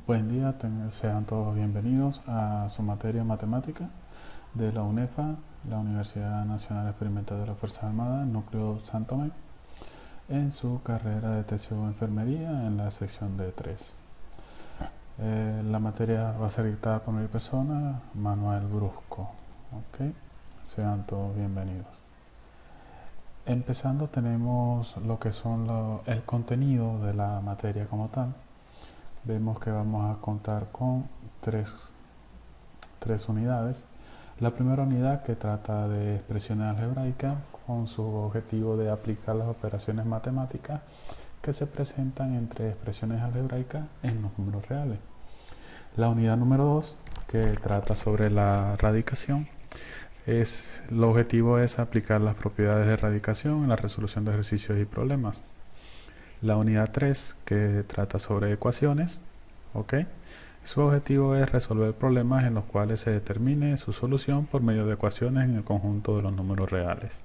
Buen día, sean todos bienvenidos a su materia matemática de la UNEFA, la Universidad Nacional Experimental de las Fuerzas Armadas, Núcleo San Tomé, en su carrera de TCU Enfermería en la sección D3. La materia va a ser dictada por mi persona, Manuel Brusco. ¿Ok? Sean todos bienvenidos. Empezando tenemos lo que son el contenido de la materia como tal. Vemos que vamos a contar con tres unidades. La primera unidad, que trata de expresiones algebraicas con su objetivo de aplicar las operaciones matemáticas que se presentan entre expresiones algebraicas en los números reales. La unidad número 2, que trata sobre la radicación, el objetivo es aplicar las propiedades de radicación en la resolución de ejercicios y problemas. La unidad 3, que trata sobre ecuaciones, ¿ok? Su objetivo es resolver problemas en los cuales se determine su solución por medio de ecuaciones en el conjunto de los números reales.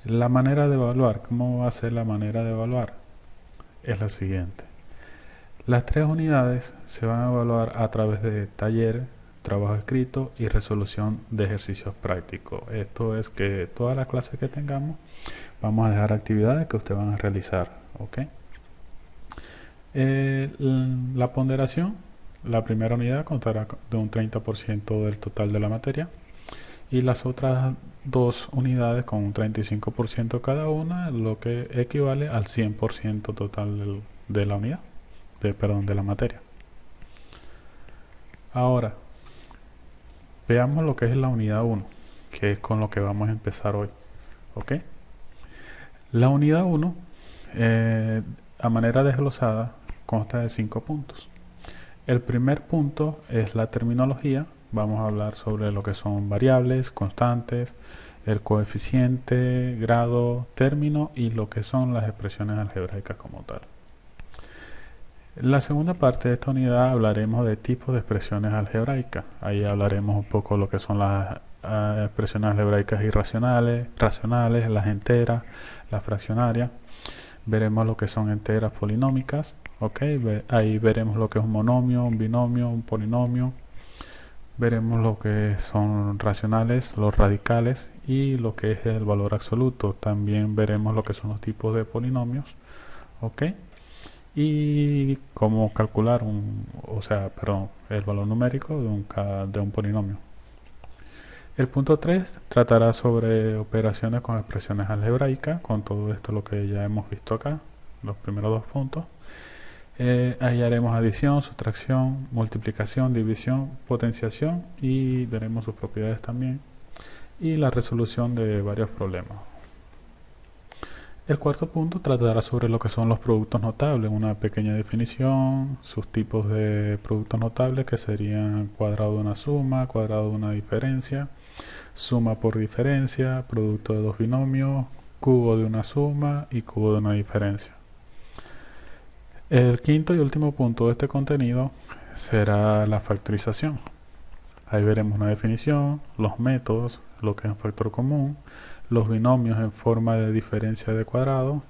La manera de evaluar, ¿cómo va a ser la manera de evaluar? Es la siguiente. Las tres unidades se van a evaluar a través de taller, trabajo escrito y resolución de ejercicios prácticos. Esto es que todas las clases que tengamos vamos a dejar actividades que ustedes van a realizar, ¿ok? La ponderación, la primera unidad contará de un 30% del total de la materia y las otras dos unidades con un 35% cada una, lo que equivale al 100% total de la unidad, de la materia. Ahora, veamos lo que es la unidad 1, que es con lo que vamos a empezar hoy, ¿ok? La unidad 1, a manera desglosada, consta de 5 puntos. El primer punto es la terminología. Vamos a hablar sobre lo que son variables, constantes, el coeficiente, grado, término y lo que son las expresiones algebraicas como tal. En la segunda parte de esta unidad hablaremos de tipos de expresiones algebraicas. Ahí hablaremos un poco de lo que son las expresiones algebraicas irracionales, racionales, las enteras, las fraccionarias. Veremos lo que son enteras polinómicas. Ahí veremos lo que es un monomio, un binomio, un polinomio. Veremos lo que son racionales, los radicales y lo que es el valor absoluto. También veremos lo que son los tipos de polinomios. Y cómo calcular el valor numérico de un polinomio. El punto 3 tratará sobre operaciones con expresiones algebraicas, con todo esto lo que ya hemos visto acá, los primeros dos puntos. Ahí haremos adición, sustracción, multiplicación, división, potenciación y veremos sus propiedades también y la resolución de varios problemas. El cuarto punto tratará sobre lo que son los productos notables, una pequeña definición, sus tipos de productos notables que serían cuadrado de una suma, cuadrado de una diferencia, suma por diferencia, producto de dos binomios, cubo de una suma y cubo de una diferencia. El quinto y último punto de este contenido será la factorización. Ahí veremos una definición, los métodos, lo que es un factor común, los binomios en forma de diferencia de cuadrado,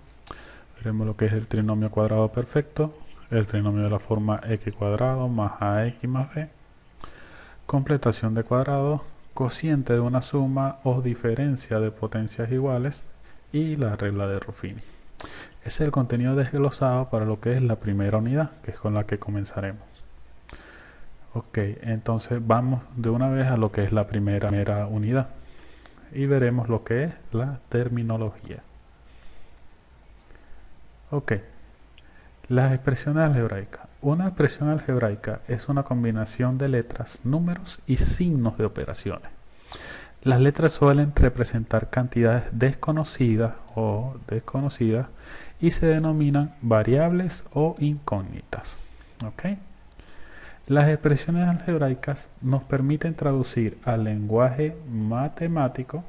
veremos lo que es el trinomio cuadrado perfecto, el trinomio de la forma x cuadrado más ax más b, completación de cuadrados, cociente de una suma o diferencia de potencias iguales y la regla de Ruffini. Ese es el contenido desglosado para lo que es la primera unidad, que es con la que comenzaremos. Entonces vamos de una vez a lo que es la primera unidad y veremos lo que es la terminología. Las expresiones algebraicas. Una expresión algebraica es una combinación de letras, números y signos de operaciones. Las letras suelen representar cantidades desconocidas y se denominan variables o incógnitas. Las expresiones algebraicas nos permiten traducir al lenguaje matemático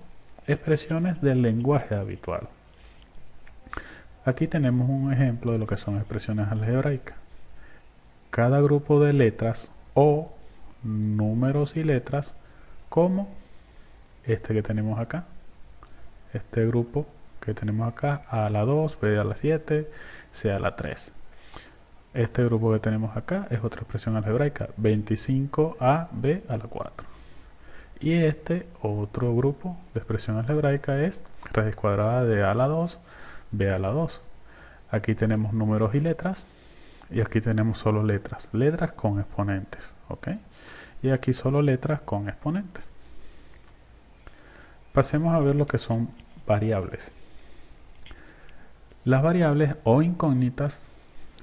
expresiones del lenguaje habitual. Aquí tenemos un ejemplo de lo que son expresiones algebraicas. Cada grupo de letras o números y letras, como este que tenemos acá, este grupo que tenemos acá, A a la 2, B a la 7, C a la 3. Este grupo que tenemos acá es otra expresión algebraica, 25ab a la 4. Y este otro grupo de expresión algebraica es raíz cuadrada de a a la 2, b a la 2. Aquí tenemos números y letras, y aquí tenemos solo letras, letras con exponentes, ¿ok? Y aquí solo letras con exponentes. Pasemos a ver lo que son variables. Las variables o incógnitas,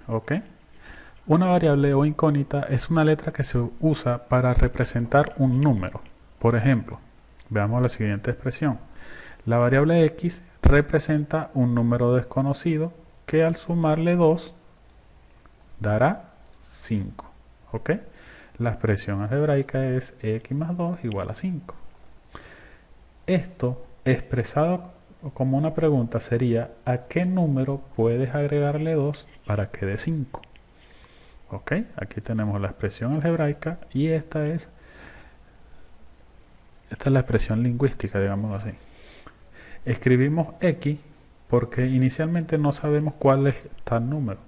¿ok? Una variable o incógnita es una letra que se usa para representar un número. Por ejemplo, veamos la siguiente expresión. La variable x representa un número desconocido que al sumarle 2 dará 5. ¿Ok? La expresión algebraica es x más 2 igual a 5. Esto expresado como una pregunta sería: ¿a qué número puedes agregarle 2 para que dé 5? ¿Ok? Aquí tenemos la expresión algebraica y esta es la expresión lingüística, digamos así. Escribimos x porque inicialmente no sabemos cuál es tal número,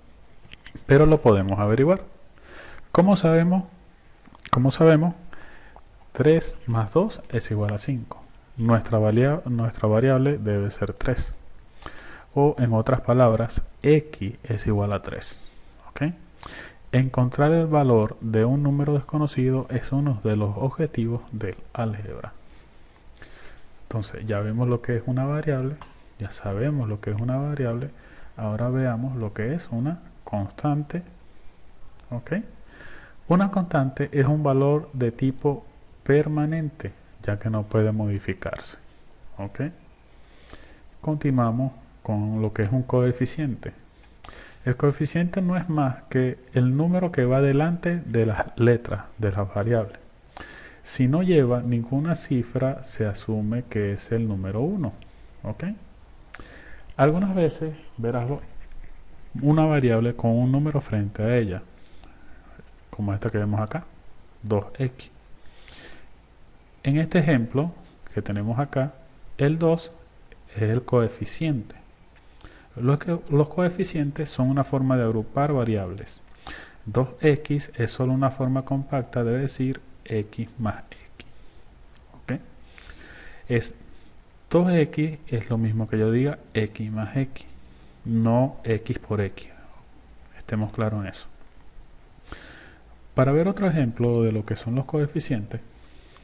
pero lo podemos averiguar. ¿Cómo sabemos? Como sabemos, 3 más 2 es igual a 5. Nuestra variable debe ser 3. O en otras palabras, x es igual a 3. ¿Ok? Encontrar el valor de un número desconocido es uno de los objetivos del álgebra. Entonces ya vemos lo que es una variable, ya sabemos lo que es una variable. Ahora veamos lo que es una constante. ¿Ok? Una constante es un valor de tipo permanente, ya que no puede modificarse. ¿Ok? Continuamos con lo que es un coeficiente. El coeficiente no es más que el número que va delante de las letras de las variables. Si no lleva ninguna cifra, se asume que es el número 1. ¿Ok? Algunas veces verás una variable con un número frente a ella, como esta que vemos acá, 2x. En este ejemplo que tenemos acá, el 2 es el coeficiente. Los coeficientes son una forma de agrupar variables. 2x es solo una forma compacta de decir x más x. ¿Ok? 2x es lo mismo que yo diga x más x, no x por x. Estemos claros en eso. Para ver otro ejemplo de lo que son los coeficientes,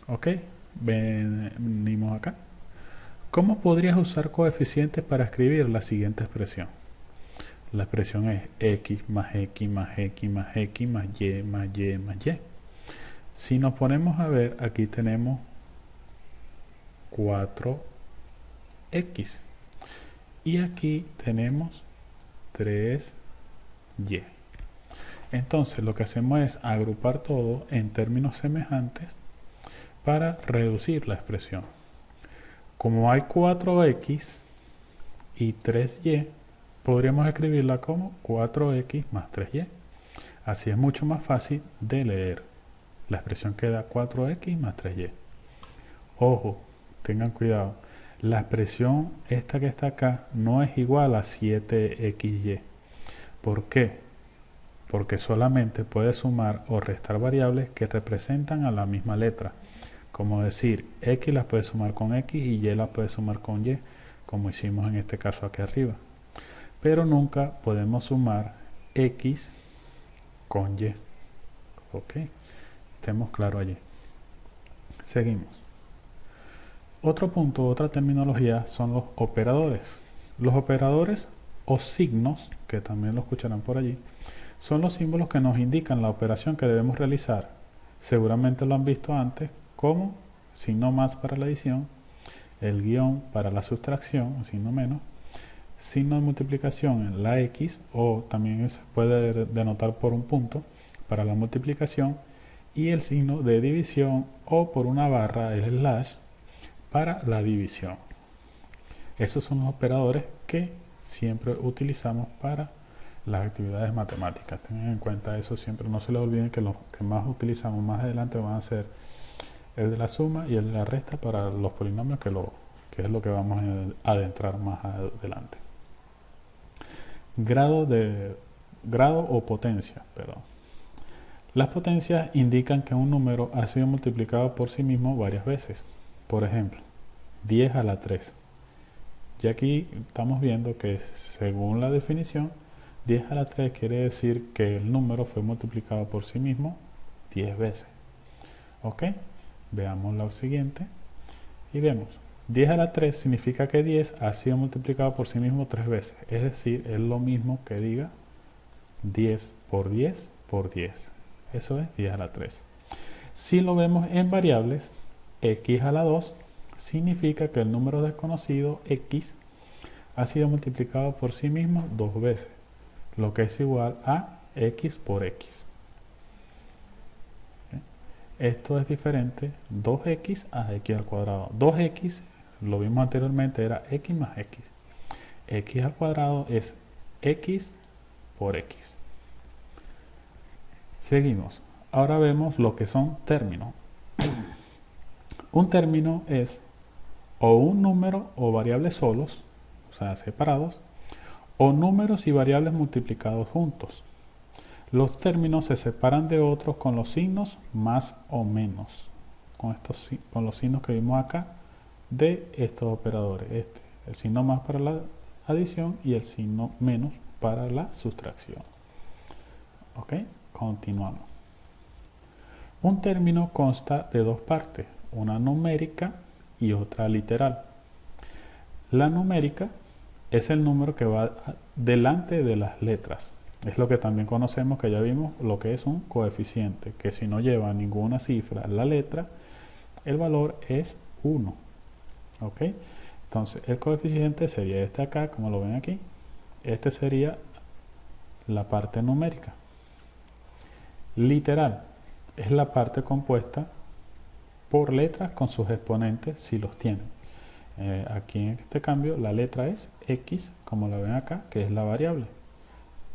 ¿ok? Venimos acá. ¿Cómo podrías usar coeficientes para escribir la siguiente expresión? La expresión es x más x más x más x más y más y más y. Si nos ponemos a ver, aquí tenemos 4x y aquí tenemos 3y. Entonces lo que hacemos es agrupar todo en términos semejantes para reducir la expresión. Como hay 4x y 3y, podríamos escribirla como 4x más 3y. Así es mucho más fácil de leer. La expresión queda 4x más 3y. Ojo, tengan cuidado. La expresión esta que está acá no es igual a 7xy. ¿Por qué? Porque solamente puede sumar o restar variables que representan a la misma letra. Como decir, x las puede sumar con x y y las puede sumar con y, como hicimos en este caso aquí arriba. Pero nunca podemos sumar x con y. ¿Ok? Estemos claros allí. Seguimos. Otro punto, otra terminología son los operadores. Los operadores o signos, que también lo escucharán por allí, son los símbolos que nos indican la operación que debemos realizar. Seguramente lo han visto antes, como signo más para la adición, el guión para la sustracción, signo menos, signo de multiplicación en la X, o también se puede denotar por un punto para la multiplicación, y el signo de división o por una barra, el slash, para la división. Esos son los operadores que siempre utilizamos para las actividades matemáticas. Tengan en cuenta eso siempre, no se les olviden que los que más utilizamos más adelante van a ser el de la suma y el de la resta para los polinomios, que es lo que vamos a adentrar más adelante. Grado de grado o potencia, perdón. Las potencias indican que un número ha sido multiplicado por sí mismo varias veces. Por ejemplo, 10 a la 3. Y aquí estamos viendo que según la definición, 10 a la 3 quiere decir que el número fue multiplicado por sí mismo 10 veces. ¿Ok? Veamos lo siguiente y vemos. 10 a la 3 significa que 10 ha sido multiplicado por sí mismo 3 veces. Es decir, es lo mismo que diga 10 por 10 por 10. Eso es 10 a la 3. Si lo vemos en variables, x a la 2 significa que el número desconocido x ha sido multiplicado por sí mismo 2 veces, lo que es igual a x por x. Esto es diferente, 2x a x al cuadrado. 2x, lo vimos anteriormente, era x más x. X al cuadrado es x por x. Seguimos. Ahora vemos lo que son términos. Un término es o un número o variables solos, o sea, separados, o números y variables multiplicados juntos. Los términos se separan de otros con los signos más o menos, con los signos que vimos acá de estos operadores. El signo más para la adición y el signo menos para la sustracción. Ok, continuamos. Un término consta de dos partes, una numérica y otra literal. La numérica es el número que va delante de las letras. Es lo que también conocemos, que ya vimos, lo que es un coeficiente, que si no lleva ninguna cifra la letra, el valor es 1. ¿Ok? Entonces, el coeficiente sería este acá, como lo ven aquí. Este sería la parte numérica. Literal es la parte compuesta por letras con sus exponentes, si los tienen. Aquí en este cambio, la letra es x, como la ven acá, que es la variable.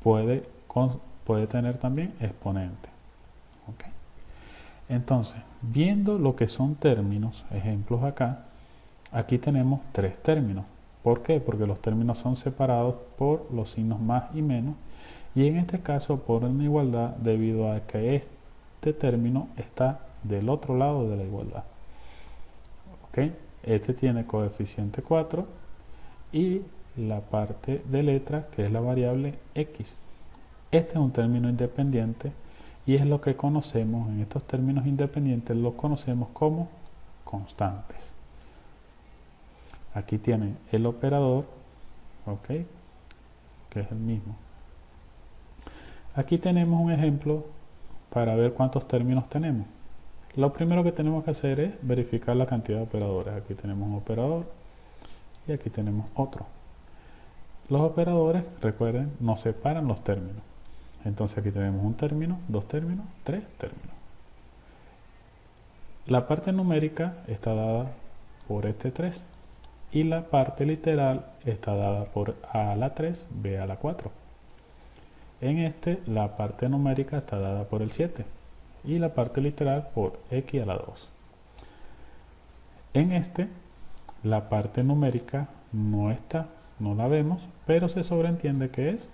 Puede tener también exponente. ¿Okay? Entonces, viendo lo que son términos, ejemplos acá, aquí tenemos tres términos. ¿Por qué? Porque los términos son separados por los signos más y menos, y en este caso por una igualdad debido a que este término está del otro lado de la igualdad. ¿Okay? Este tiene coeficiente 4 y la parte de letra, que es la variable x. Este es un término independiente y es lo que conocemos en estos términos independientes, los conocemos como constantes. Aquí tienen el operador, ¿ok? Que es el mismo. Aquí tenemos un ejemplo para ver cuántos términos tenemos. Lo primero que tenemos que hacer es verificar la cantidad de operadores. Aquí tenemos un operador y aquí tenemos otro. Los operadores, recuerden, nos separan los términos. Entonces aquí tenemos un término, dos términos, tres términos. La parte numérica está dada por este 3 y la parte literal está dada por a a la 3, b a la 4. En este, la parte numérica está dada por el 7 y la parte literal por x a la 2. En este, la parte numérica no está, no la vemos, pero se sobreentiende que es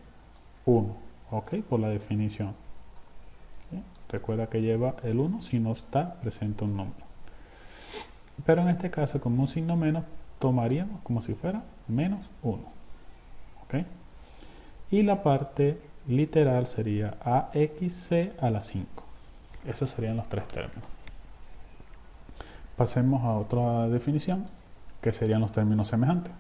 1, ¿ok? Por la definición. ¿Sí? Recuerda que lleva el 1 si no está presente un número. Pero en este caso, como un signo menos, tomaríamos como si fuera menos 1. ¿Ok? Y la parte literal sería AXC a la 5. Esos serían los tres términos. Pasemos a otra definición, que serían los términos semejantes.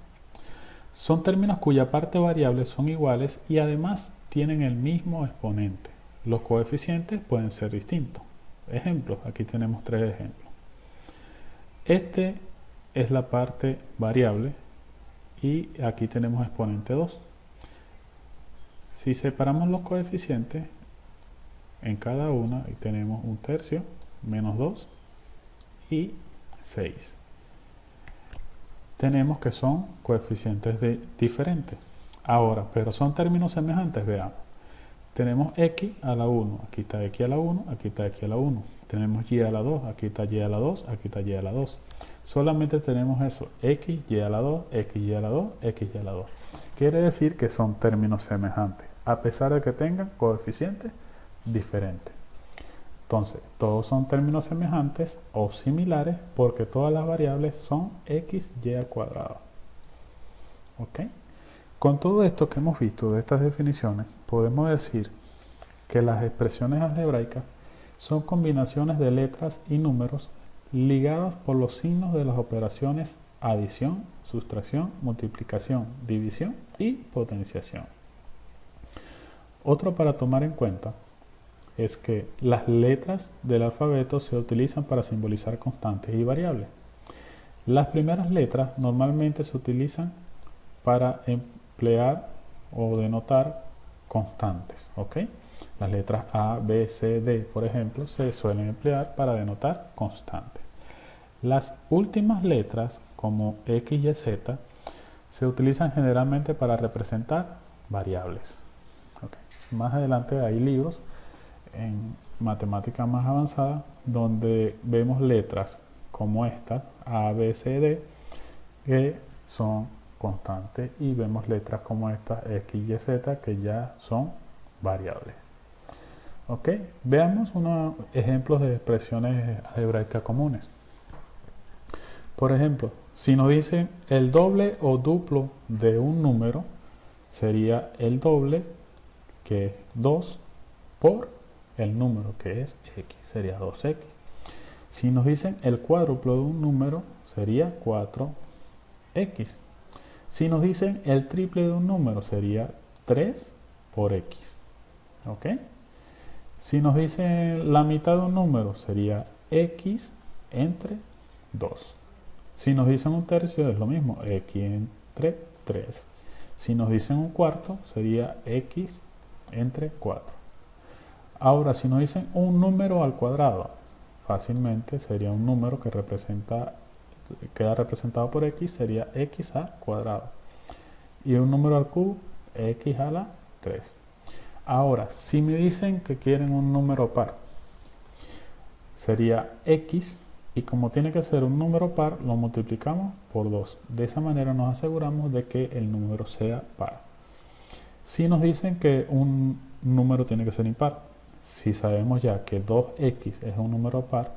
Son términos cuya parte variable son iguales y además tienen el mismo exponente. Los coeficientes pueden ser distintos. Ejemplos, aquí tenemos tres ejemplos. Este es la parte variable y aquí tenemos exponente 2. Si separamos los coeficientes en cada una, ahí tenemos un tercio, menos 2 y 6. Tenemos que son coeficientes diferentes. Ahora, pero son términos semejantes, veamos. Tenemos x a la 1, aquí está x a la 1, aquí está x a la 1. Tenemos y a la 2, aquí está y a la 2, aquí está y a la 2. Solamente tenemos eso, x, y a la 2, x, y a la 2, x, y a la 2. Quiere decir que son términos semejantes. a pesar de que tengan coeficientes diferentes. Entonces, todos son términos semejantes o similares porque todas las variables son x, y al cuadrado. ¿Ok? Con todo esto que hemos visto de estas definiciones, podemos decir que las expresiones algebraicas son combinaciones de letras y números ligados por los signos de las operaciones adición, sustracción, multiplicación, división y potenciación. Otro para tomar en cuenta es que las letras del alfabeto se utilizan para simbolizar constantes y variables. Las primeras letras normalmente se utilizan para emplear o denotar constantes, ¿ok? Las letras A, B, C, D, por ejemplo, se suelen emplear para denotar constantes. Las últimas letras, como X y Z, se utilizan generalmente para representar variables. ¿Okay? Más adelante hay libros en matemática más avanzada donde vemos letras como estas, A, B, C, D, que son constantes, y vemos letras como estas, X y Z, que ya son variables. ¿Ok? Veamos unos ejemplos de expresiones algebraicas comunes. Por ejemplo, si nos dicen el doble o duplo de un número, sería el doble, que es 2, por el número, que es x, sería 2x. Si nos dicen el cuádruplo de un número, sería 4x. Si nos dicen el triple de un número, sería 3 por x. ¿Ok? Si nos dicen la mitad de un número, sería x entre 2. Si nos dicen un tercio, es lo mismo, x entre 3. Si nos dicen un cuarto, sería x entre 4. Ahora, si nos dicen un número al cuadrado, fácilmente sería un número que queda representado por x, sería x al cuadrado. Y un número al cubo, x a la 3. Ahora, si me dicen que quieren un número par, sería x, y como tiene que ser un número par, lo multiplicamos por 2. De esa manera nos aseguramos de que el número sea par. Si nos dicen que un número tiene que ser impar, si sabemos ya que 2x es un número par,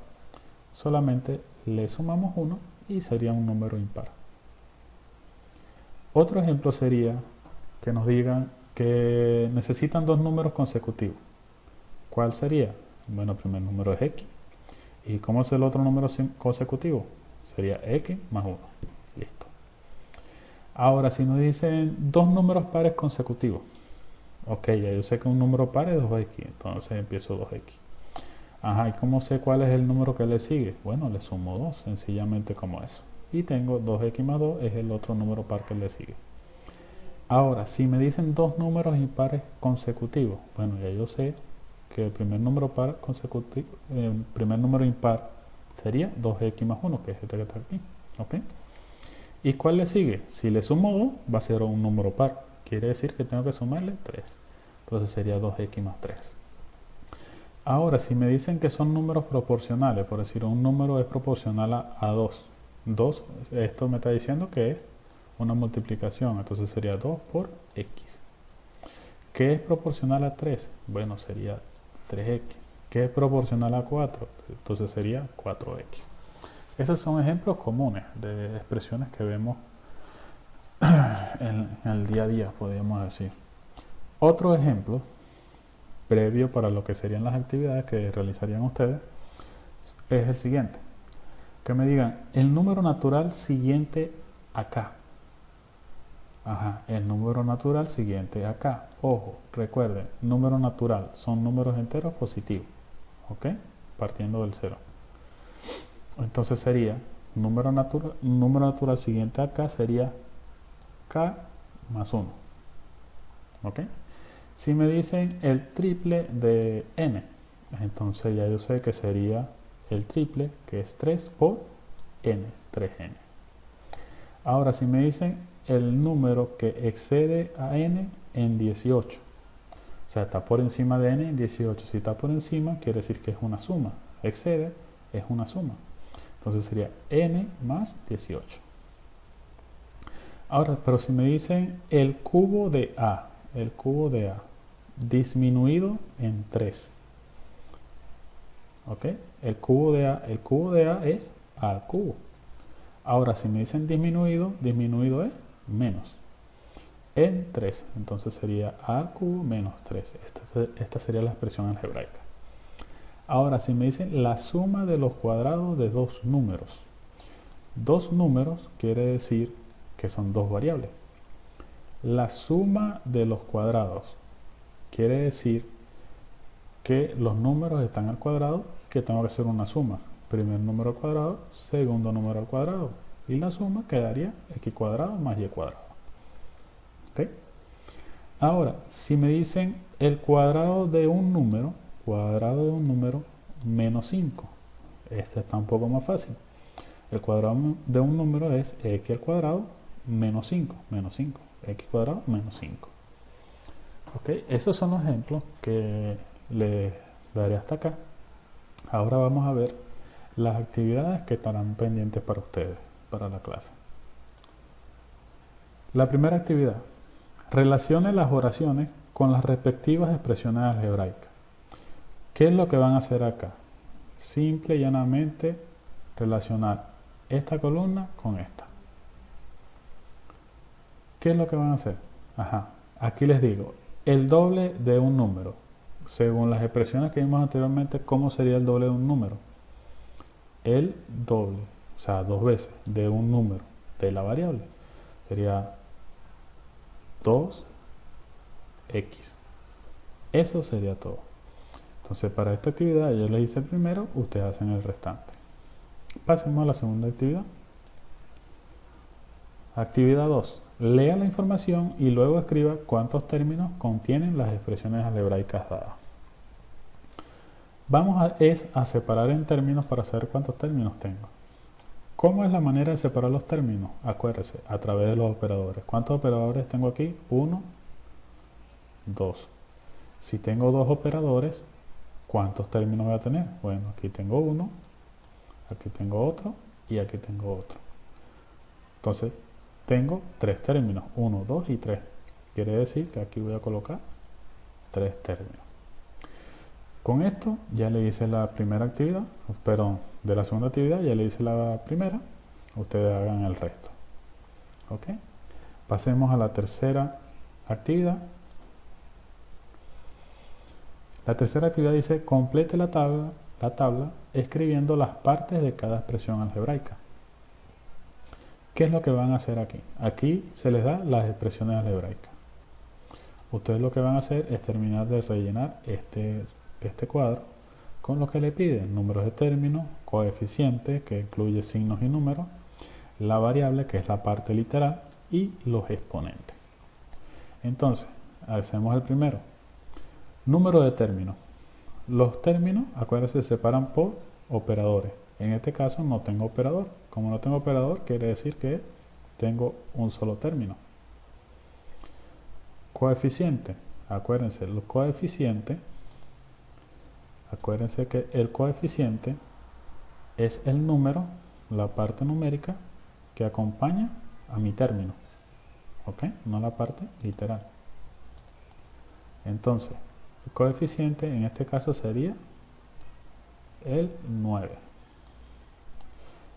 solamente le sumamos 1 y sería un número impar. Otro ejemplo sería que nos digan que necesitan dos números consecutivos. ¿Cuál sería? Bueno, el primer número es x. ¿Y cómo es el otro número consecutivo? Sería x más 1. Listo. Ahora, si nos dicen dos números pares consecutivos. Ok, ya yo sé que un número par es 2x, entonces empiezo 2x. Ajá, ¿y cómo sé cuál es el número que le sigue? Bueno, le sumo 2, sencillamente como eso. Y tengo 2x más 2 es el otro número par que le sigue. Ahora, si me dicen dos números impares consecutivos, bueno, ya yo sé que el primer número par consecutivo, el primer número impar sería 2x más 1, que es este que está aquí. ¿Ok? ¿Y cuál le sigue? Si le sumo 2, va a ser un número par. Quiere decir que tengo que sumarle 3. Entonces sería 2x más 3. Ahora, si me dicen que son números proporcionales, por decir, un número es proporcional a 2. 2, esto me está diciendo que es una multiplicación, entonces sería 2 por x. ¿Qué es proporcional a 3? Bueno, sería 3x. ¿Qué es proporcional a 4? Entonces sería 4x. Esos son ejemplos comunes de expresiones que vemos en el día a día, podríamos decir. Otro ejemplo, previo para lo que serían las actividades que realizarían ustedes, es el siguiente. Que me digan el número natural siguiente acá. Ajá, el número natural siguiente acá. Ojo, recuerden, número natural son números enteros positivos. ¿Ok? Partiendo del 0. Entonces sería número natural siguiente acá sería k más 1. ¿Ok? Si me dicen el triple de n, entonces ya yo sé que sería el triple, que es 3 por n, 3n. Ahora, si me dicen el número que excede a n en 18, o sea, está por encima de n en 18. Si está por encima, quiere decir que es una suma. Excede es una suma. Entonces sería n más 18. Ahora, pero si me dicen el cubo de a, disminuido en 3. ¿Ok? El cubo de A es A al cubo. Ahora, si me dicen disminuido, disminuido es menos. En 3, entonces sería A al cubo menos 3. Esta sería la expresión algebraica. Ahora, si me dicen la suma de los cuadrados de dos números. Dos números quiere decir que son dos variables. La suma de los cuadrados quiere decir que los números están al cuadrado, que tengo que hacer una suma. Primer número al cuadrado, segundo número al cuadrado. Y la suma quedaría x cuadrado más y cuadrado. ¿Ok? Ahora, si me dicen el cuadrado de un número menos 5. Este está un poco más fácil. El cuadrado de un número es x al cuadrado menos 5. X cuadrado menos 5. ¿Ok? Esos son los ejemplos que les daré hasta acá. Ahora vamos a ver las actividades que estarán pendientes para ustedes, para la clase. La primera actividad. Relacione las oraciones con las respectivas expresiones algebraicas. ¿Qué es lo que van a hacer acá? Simple y llanamente relacionar esta columna con esta. ¿Qué es lo que van a hacer? Aquí les digo, el doble de un número. Según las expresiones que vimos anteriormente, ¿cómo sería el doble de un número? El doble, o sea, dos veces de un número de la variable. Sería 2x. Eso sería todo. Entonces, para esta actividad yo les hice el primero, ustedes hacen el restante. Pasemos a la segunda actividad. Actividad 2. Lea la información y luego escriba cuántos términos contienen las expresiones algebraicas dadas. Vamos a separar en términos para saber cuántos términos tengo. ¿Cómo es la manera de separar los términos? Acuérdense, a través de los operadores. ¿Cuántos operadores tengo aquí? 1, 2. Si tengo dos operadores, ¿cuántos términos voy a tener? Bueno, aquí tengo uno, aquí tengo otro y aquí tengo otro. Entonces, tengo tres términos, 1, 2 y 3. Quiere decir que aquí voy a colocar 3 términos. Con esto ya le hice la primera actividad, perdón, de la segunda actividad ya le hice la primera, ustedes hagan el resto. ¿Ok? Pasemos a la tercera actividad. La tercera actividad dice, complete la tabla escribiendo las partes de cada expresión algebraica. ¿Qué es lo que van a hacer aquí? Aquí se les da las expresiones algebraicas. Ustedes lo que van a hacer es terminar de rellenar este cuadro con lo que le piden: números de términos, coeficientes, que incluye signos y números, la variable, que es la parte literal, y los exponentes. Entonces, hacemos el primero. Número de términos. Los términos, acuérdense, se separan por operadores. En este caso no tengo operador. Como no tengo operador, quiere decir que tengo un solo término. Coeficiente. Acuérdense, los coeficientes. Acuérdense que el coeficiente es el número, la parte numérica que acompaña a mi término. ¿Ok? No la parte literal. Entonces, el coeficiente en este caso sería el 9.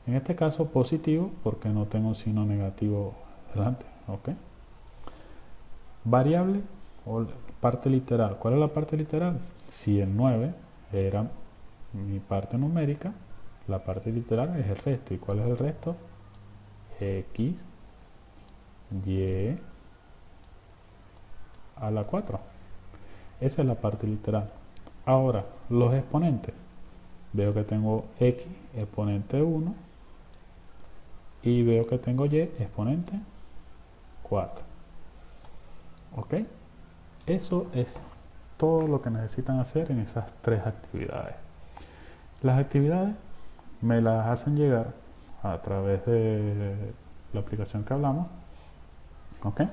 En este caso positivo porque no tengo un signo negativo delante. ¿Ok? Variable o parte literal. ¿Cuál es la parte literal? Si el 9 era mi parte numérica, la parte literal es el resto. ¿Y cuál es el resto? X, Y a la 4. Esa es la parte literal. Ahora, los exponentes. Veo que tengo X exponente 1 y veo que tengo Y exponente 4. ¿Ok? Eso es todo lo que necesitan hacer en esas tres actividades. Las actividades me las hacen llegar a través de la aplicación que hablamos. ¿Ok?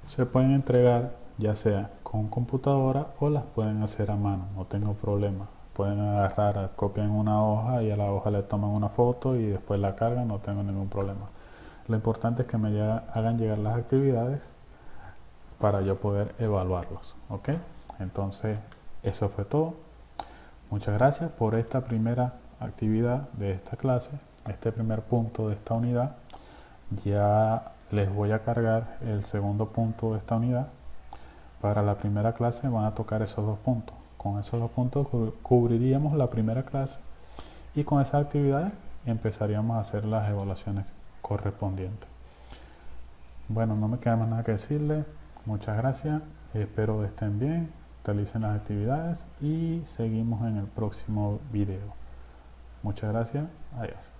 Se pueden entregar ya sea con computadora o las pueden hacer a mano, no tengo problema. Pueden agarrar, copian una hoja y a la hoja le toman una foto y después la cargan, no tengo ningún problema. Lo importante es que me hagan llegar las actividades para yo poder evaluarlos. ¿Ok? Entonces, eso fue todo. Muchas gracias por esta primera actividad de esta clase, este primer punto de esta unidad. Ya les voy a cargar el segundo punto de esta unidad. Para la primera clase van a tocar esos dos puntos. Con esos dos puntos cubriríamos la primera clase y con esas actividades empezaríamos a hacer las evaluaciones correspondientes. Bueno, no me queda más nada que decirles. Muchas gracias. Espero que estén bien, realicen las actividades y seguimos en el próximo video. Muchas gracias. Adiós.